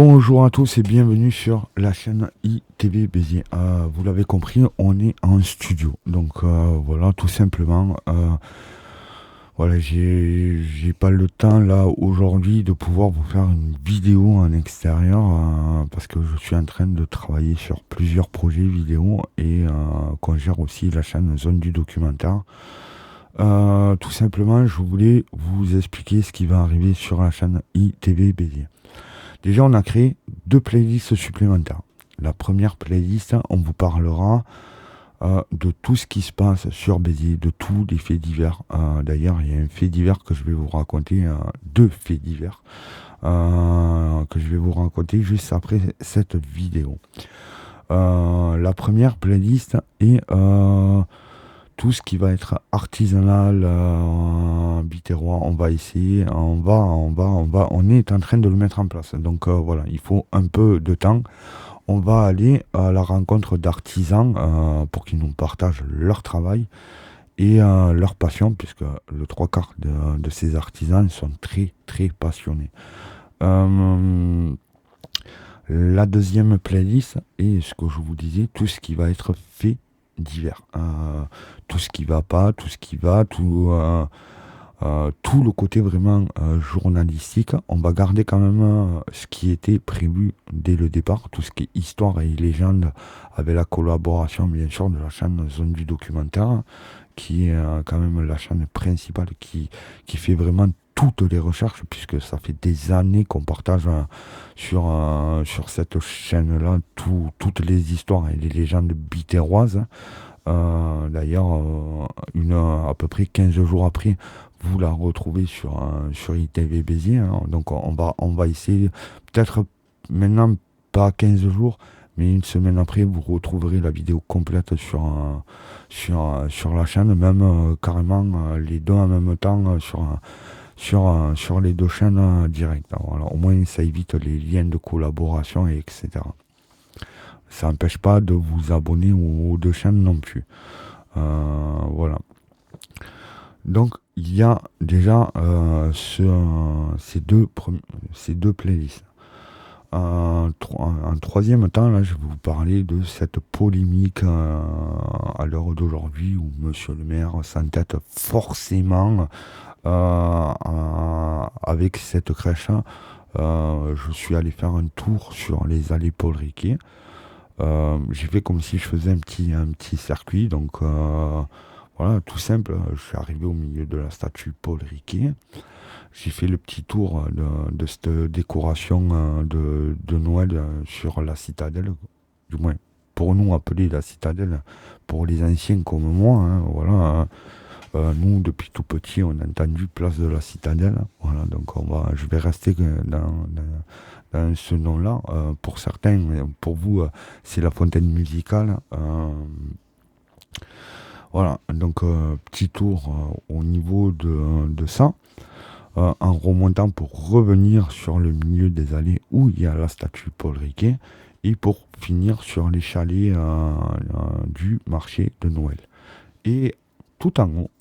Bonjour à tous et bienvenue sur la chaîne ITV Béziers. Vous l'avez compris, on est en studio. Donc voilà, tout simplement. Voilà, j'ai pas le temps là aujourd'hui de pouvoir vous faire une vidéo en extérieur parce que je suis en train de travailler sur plusieurs projets vidéo et qu'on gère aussi la chaîne Zone du Documentaire. Tout simplement, je voulais vous expliquer ce qui va arriver sur la chaîne ITV Béziers. Déjà, on a créé 2 playlists supplémentaires. La première playlist, on vous parlera de tout ce qui se passe sur Béziers, de tous les faits divers. D'ailleurs, il y a un fait divers que je vais vous raconter, 2 faits divers que je vais vous raconter juste après cette vidéo. La première playlist est tout ce qui va être artisanal, biterrois. On va essayer, on est en train de le mettre en place. Donc voilà, il faut un peu de temps. On va aller à la rencontre d'artisans pour qu'ils nous partagent leur travail et leur passion, puisque le 3/4 de ces artisans sont très très passionnés. La deuxième playlist est ce que je vous disais, tout ce qui va être fait divers. Tout ce qui va pas, tout ce qui va, tout le côté vraiment journalistique. On va garder quand même ce qui était prévu dès le départ, tout ce qui est histoire et légende, avec la collaboration bien sûr de la chaîne Zone du Documentaire, qui est quand même la chaîne principale qui fait vraiment toutes les recherches, puisque ça fait des années qu'on partage sur cette chaîne-là toutes les histoires et les légendes biterroises. D'ailleurs, à peu près 15 jours après, vous la retrouvez sur ITV Béziers. Donc on va essayer, peut-être maintenant pas 15 jours, mais une semaine après, vous retrouverez la vidéo complète sur la chaîne, même carrément les deux en même temps sur les 2 chaînes directes. Voilà, au moins, ça évite les liens de collaboration, etc. Ça n'empêche pas de vous abonner aux 2 chaînes non plus. Voilà. Donc, il y a déjà ces deux playlists. En troisième temps, là, je vais vous parler de cette polémique à l'heure d'aujourd'hui où Monsieur le maire s'entête forcément avec cette crèche. Je suis allé faire un tour sur les allées Paul Riquet. J'ai fait comme si je faisais un petit circuit, donc voilà, tout simple. Je suis arrivé au milieu de la statue Paul Riquet. J'ai fait le petit tour de cette décoration de Noël sur la citadelle, du moins pour nous appeler la citadelle, pour les anciens comme moi, voilà. Nous, depuis tout petit, on a entendu place de la citadelle, voilà, donc je vais rester dans ce nom-là. Pour certains, mais pour vous, c'est la fontaine musicale. Voilà, donc petit tour au niveau de ça. En remontant pour revenir sur le milieu des allées où il y a la statue Paul Riquet et pour finir sur les chalets du marché de Noël. Et tout en haut,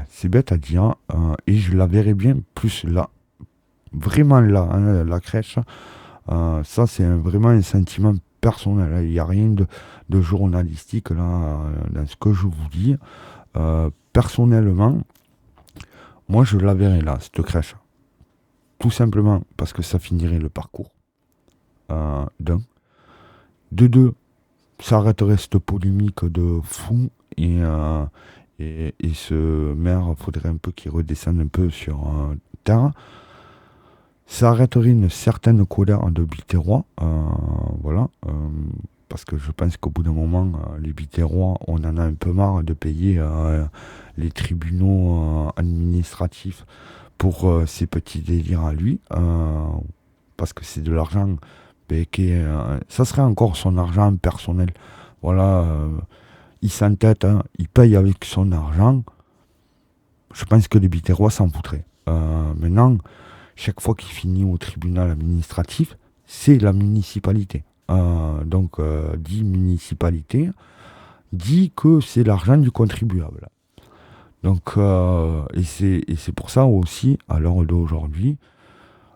c'est bête à dire, et je la verrai bien plus là, vraiment là, la crèche. Ça, c'est vraiment un sentiment personnel. Il n'y a rien de journalistique là dans ce que je vous dis. Personnellement, moi, je la verrai là, cette crèche. Tout simplement parce que ça finirait le parcours. D'un. De deux, ça arrêterait cette polémique de fou. Et ce maire, il faudrait un peu qu'il redescende un peu sur terre. Ça arrêterait une certaine colère de Biterrois. Voilà. Parce que je pense qu'au bout d'un moment, les Biterrois, on en a un peu marre de payer les tribunaux administratifs pour ces petits délires à lui. Parce que c'est de l'argent ça serait encore son argent personnel. Voilà. Il s'entête, il paye avec son argent. Je pense que les Biterrois s'en foutraient. Maintenant, chaque fois qu'il finit au tribunal administratif, c'est la municipalité. Donc, dit municipalité, dit que c'est l'argent du contribuable. Donc, et c'est pour ça aussi, à l'heure d'aujourd'hui,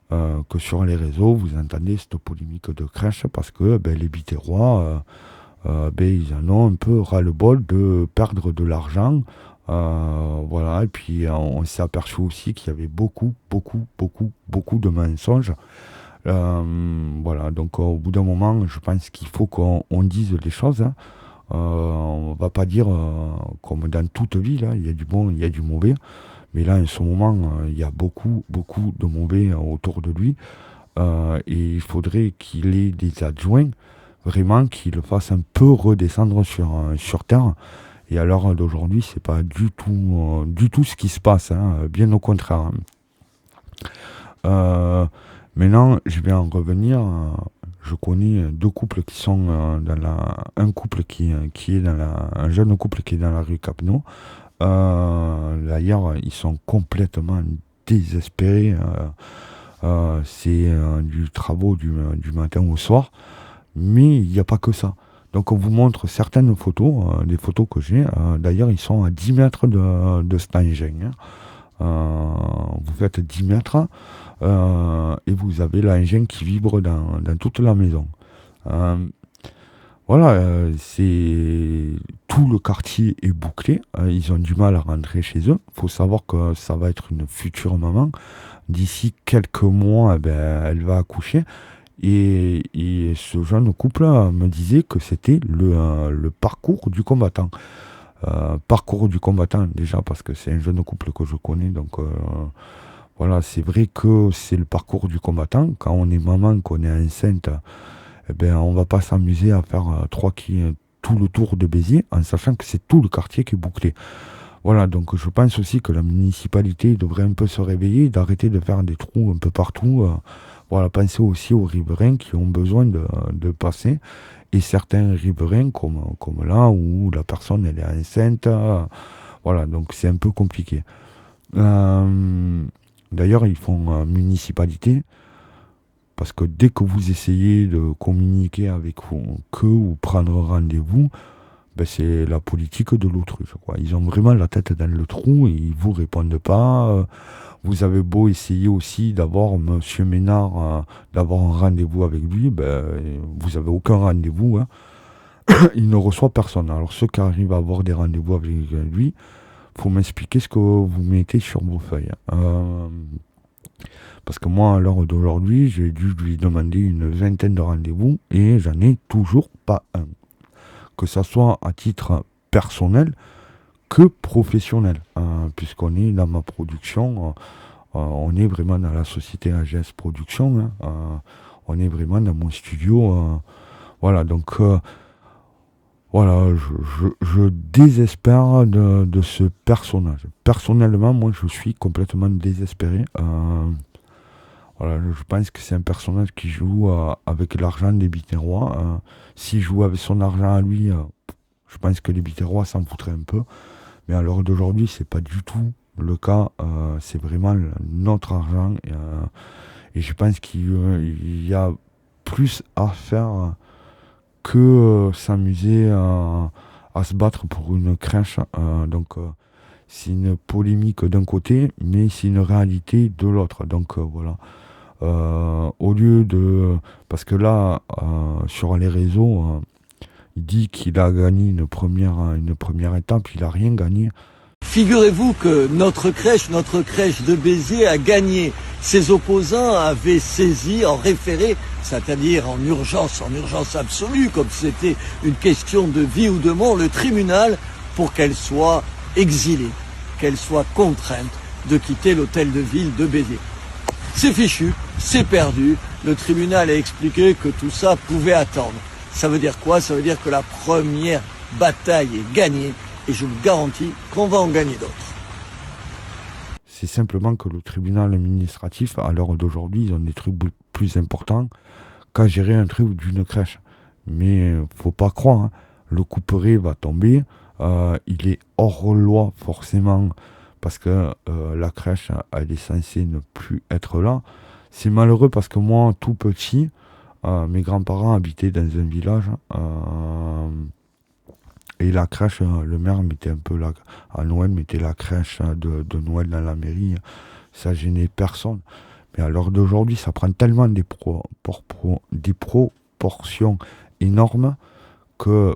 que sur les réseaux, vous entendez cette polémique de crèche parce que les Biterrois, ils en ont un peu ras-le-bol de perdre de l'argent. Voilà, et puis on s'est aperçu aussi qu'il y avait beaucoup, beaucoup, beaucoup, beaucoup de mensonges. Voilà, donc au bout d'un moment, je pense qu'il faut qu'on dise les choses, hein. On va pas dire, comme dans toute ville, hein, il y a du bon, il y a du mauvais. Mais là, en ce moment, il y a beaucoup, beaucoup de mauvais autour de lui. Et il faudrait qu'il ait des adjoints, vraiment, qui le fassent un peu redescendre sur terre. Et à l'heure d'aujourd'hui, c'est pas du tout ce qui se passe, hein, bien au contraire, hein. Maintenant, je vais en revenir. Je connais deux couples qui sont un couple qui est un jeune couple qui est dans la rue Capneau. D'ailleurs, ils sont complètement désespérés. C'est du travaux du matin au soir. Mais il n'y a pas que ça. Donc on vous montre certaines photos, des photos que j'ai. D'ailleurs, ils sont à 10 mètres de cet engin, hein. Vous faites 10 mètres et vous avez l'engin qui vibre dans toute la maison. Euh, voilà, tout le quartier est bouclé. Ils ont du mal à rentrer chez eux. Il faut savoir que ça va être une future maman. D'ici quelques mois, elle va accoucher. Et ce jeune couple me disait que c'était le parcours du combattant. Parcours du combattant, déjà parce que c'est un jeune couple que je connais. Donc voilà, c'est vrai que c'est le parcours du combattant. Quand on est maman, qu'on est enceinte, on va pas s'amuser à faire tout le tour de Béziers en sachant que c'est tout le quartier qui est bouclé. Voilà, donc je pense aussi que la municipalité devrait un peu se réveiller, d'arrêter de faire des trous un peu partout. Voilà, pensez aussi aux riverains qui ont besoin de passer. Et certains riverains, comme là, où la personne elle est enceinte. Voilà, donc c'est un peu compliqué. D'ailleurs, ils font municipalité. Parce que dès que vous essayez de communiquer avec eux ou prendre rendez-vous, c'est la politique de l'autruche, quoi. Ils ont vraiment la tête dans le trou et ils vous répondent pas. Vous avez beau essayer aussi d'avoir Monsieur Ménard, d'avoir un rendez-vous avec lui, vous avez aucun rendez-vous, hein. Il ne reçoit personne. Alors ceux qui arrivent à avoir des rendez-vous avec lui, faut m'expliquer ce que vous mettez sur vos feuilles. Parce que moi, à l'heure d'aujourd'hui, j'ai dû lui demander une vingtaine de rendez-vous et j'en ai toujours pas un. Que ça soit à titre personnel que professionnel. Puisqu'on est dans ma production, on est vraiment dans la société AGS Production, hein. On est vraiment dans mon studio. Voilà, donc voilà, je désespère de ce personnage. Personnellement, moi, je suis complètement désespéré. Voilà, je pense que c'est un personnage qui joue avec l'argent des Biterrois. S'il joue avec son argent à lui, je pense que les Biterrois s'en foutraient un peu. Mais à l'heure d'aujourd'hui, c'est pas du tout le cas. C'est vraiment notre argent. Et je pense qu'il y a plus à faire que s'amuser à se battre pour une crèche. Donc c'est une polémique d'un côté, mais c'est une réalité de l'autre. Donc voilà. Au lieu de... Parce que là, sur les réseaux, il dit qu'il a gagné une première étape, il n'a rien gagné. Figurez-vous que notre crèche de Béziers a gagné. Ses opposants avaient saisi en référé, c'est-à-dire en urgence absolue, comme c'était une question de vie ou de mort, le tribunal pour qu'elle soit exilée, qu'elle soit contrainte de quitter l'hôtel de ville de Béziers. C'est fichu, c'est perdu. Le tribunal a expliqué que tout ça pouvait attendre. Ça veut dire quoi? Ça veut dire que la première bataille est gagnée et je vous garantis qu'on va en gagner d'autres. C'est simplement que le tribunal administratif, à l'heure d'aujourd'hui, ils ont des trucs plus importants qu'à gérer un truc d'une crèche. Mais faut pas croire, hein. Le couperet va tomber. Il est hors loi forcément parce que la crèche, elle est censée ne plus être là. C'est malheureux parce que moi, tout petit, mes grands-parents habitaient dans un village. Et la crèche, le maire mettait un peu à Noël, mettait la crèche de Noël dans la mairie. Ça gênait personne. Mais à l'heure d'aujourd'hui, ça prend tellement des proportions énormes que,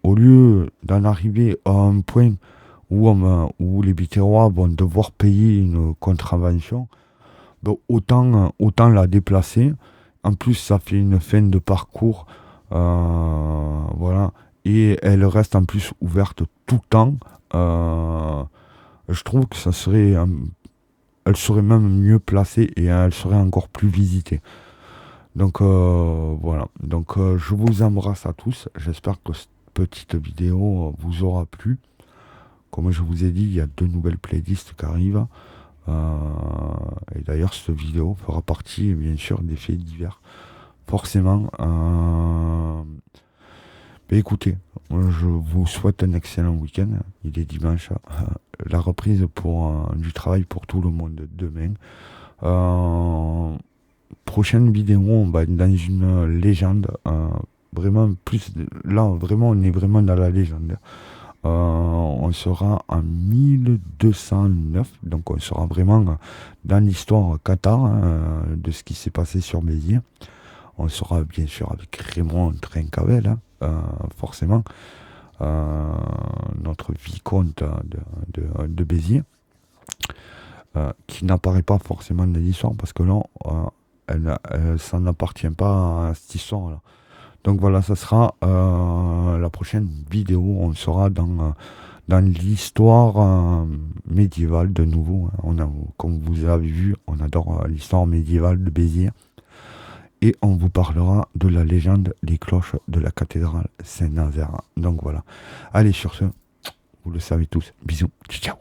au lieu d'en arriver à un point où les Biterrois vont devoir payer une contravention, ben autant la déplacer. En plus, ça fait une fin de parcours, voilà, et elle reste en plus ouverte tout le temps. Je trouve que elle serait même mieux placée et elle serait encore plus visitée. Donc voilà. Donc je vous embrasse à tous. J'espère que cette petite vidéo vous aura plu. Comme je vous ai dit, il y a 2 nouvelles playlists qui arrivent. Et d'ailleurs, cette vidéo fera partie, bien sûr, des faits divers. Forcément. Mais écoutez, je vous souhaite un excellent week-end. Il est dimanche. La reprise du travail pour tout le monde demain. Prochaine vidéo, on va être dans une légende. Vraiment, là, vraiment, on est vraiment dans la légende. On sera en 1209, donc on sera vraiment dans l'histoire Qatar, de ce qui s'est passé sur Béziers. On sera bien sûr avec Raymond Trincavel, forcément, notre vicomte de Béziers, qui n'apparaît pas forcément dans l'histoire parce que là, ça n'appartient pas à cette histoire-là. Donc voilà, ça sera la prochaine vidéo. On sera dans l'histoire médiévale de nouveau. Comme vous avez vu, on adore l'histoire médiévale de Béziers. Et on vous parlera de la légende des cloches de la cathédrale Saint-Nazaire. Donc voilà. Allez, sur ce, vous le savez tous. Bisous. Ciao.